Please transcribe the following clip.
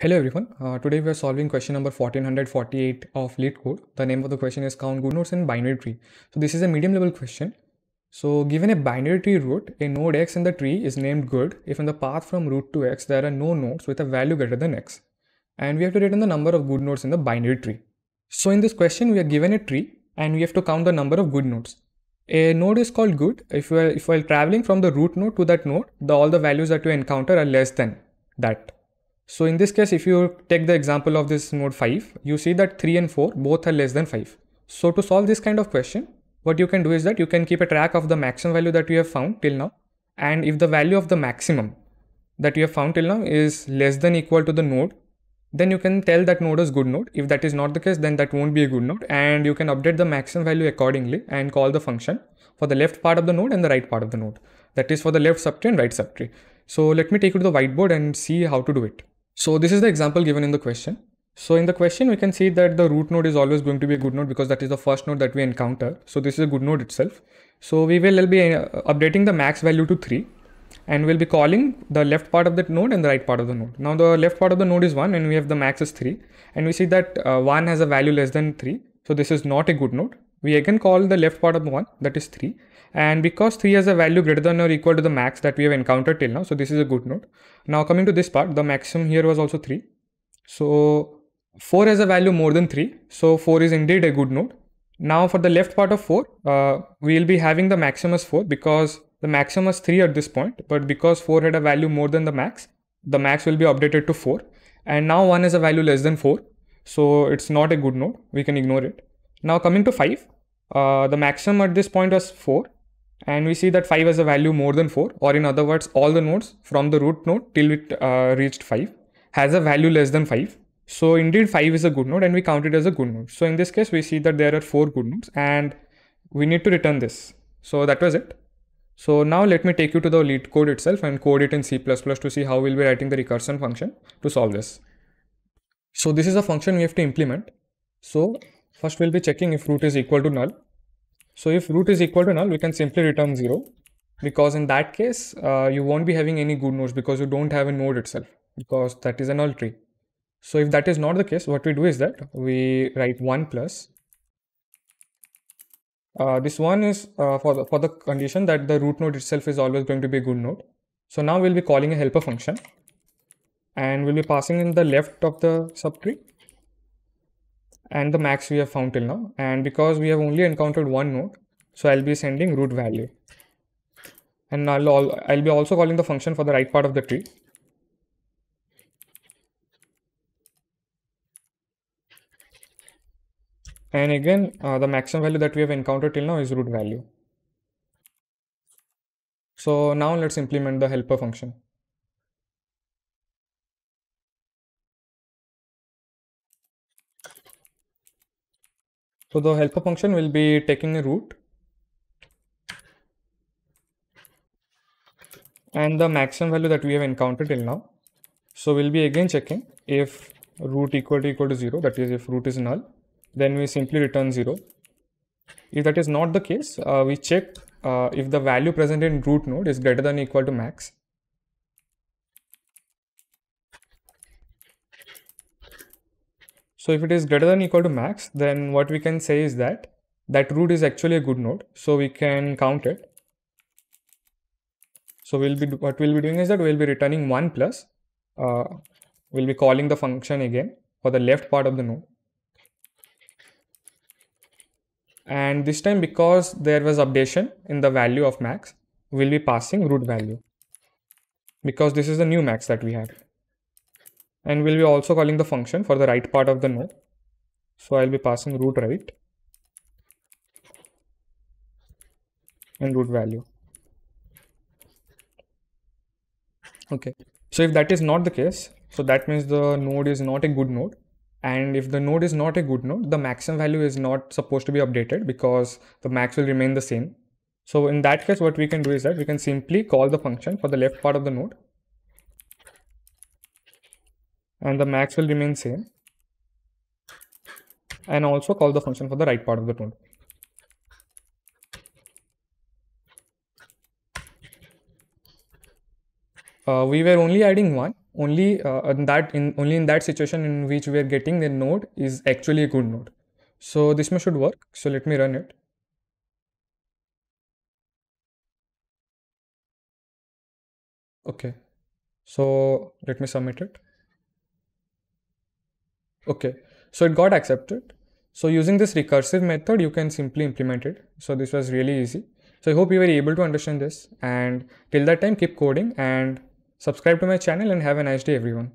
Hello everyone. Today we are solving question number 1448 of LeetCode. The name of the question is count good nodes in binary tree. So this is a medium level question. So given a binary tree root, a node x in the tree is named good if in the path from root to x there are no nodes with a value greater than x. And we have to return the number of good nodes in the binary tree. So in this question we are given a tree and we have to count the number of good nodes. A node is called good if while traveling from the root node to that node, all the values that you encounter are less than that. So in this case, if you take the example of this node 5, you see that 3 and 4 both are less than 5. So to solve this kind of question, what you can do is that you can keep a track of the maximum value that you have found till now. And if the value of the maximum that you have found till now is less than equal to the node, then you can tell that node is good node. If that is not the case, then that won't be a good node. And you can update the maximum value accordingly and call the function for the left part of the node and the right part of the node. That is for the left subtree and right subtree. So let me take you to the whiteboard and see how to do it. So this is the example given in the question. So in the question, we can see that the root node is always going to be a good node because that is the first node that we encounter. So this is a good node itself. So we will be updating the max value to 3 and we'll be calling the left part of that node and the right part of the node. Now the left part of the node is 1 and we have the max is 3 and we see that 1 has a value less than 3. So this is not a good node. We again call the left part of the 1, that is 3. And because 3 has a value greater than or equal to the max that we have encountered till now, so this is a good node. Now coming to this part, the maximum here was also 3. So 4 has a value more than 3. So 4 is indeed a good node. Now for the left part of 4, we will be having the maximum as 4 because the maximum is 3 at this point. But because 4 had a value more than the max will be updated to 4. And now 1 has a value less than 4. So it's not a good node. We can ignore it. Now coming to 5, the maximum at this point was 4. And we see that 5 has a value more than 4, or in other words, all the nodes from the root node till it reached 5 has a value less than 5. So indeed 5 is a good node and we count it as a good node. So in this case, we see that there are 4 good nodes and we need to return this. So that was it. So now let me take you to the LeetCode itself and code it in C++ to see how we'll be writing the recursion function to solve this. So this is a function we have to implement. So first we'll be checking if root is equal to null. So if root is equal to null, we can simply return 0 because in that case, you won't be having any good nodes because you don't have a node itself because that is a null tree. So if that is not the case, what we do is that we write 1 plus. This one is for the condition that the root node itself is always going to be a good node. So now we'll be calling a helper function and we'll be passing in the left of the subtree and the max we have found till now. And because we have only encountered one node, so I'll be sending root value. And I'll be also calling the function for the right part of the tree. And again, the maximum value that we have encountered till now is root value. So now let's implement the helper function. So the helper function will be taking a root and the maximum value that we have encountered till now. So we'll be again checking if root equal to 0, that is if root is null, then we simply return 0. If that is not the case, we check if the value present in root node is greater than or equal to max. So if it is greater than or equal to max, then what we can say is that root is actually a good node. So we can count it. So what we'll be doing is that we'll be returning 1 plus. We'll be calling the function again for the left part of the node. And this time, because there was updation in the value of max, we'll be passing root value because this is the new max that we have. And we'll be also calling the function for the right part of the node. So I'll be passing root right and root value. Okay. So if that is not the case, so that means the node is not a good node. And if the node is not a good node, the maximum value is not supposed to be updated because the max will remain the same. So in that case, what we can do is that we can simply call the function for the left part of the node and the max will remain same, and also call the function for the right part of the node. We were only adding 1 only in that situation in which we are getting the node is actually a good node. So this should work. So let me run it. Okay. So let me submit it. Okay. So it got accepted. So using this recursive method, you can simply implement it. So this was really easy. So I hope you were able to understand this, and till that time, keep coding and subscribe to my channel, and have a nice day, everyone.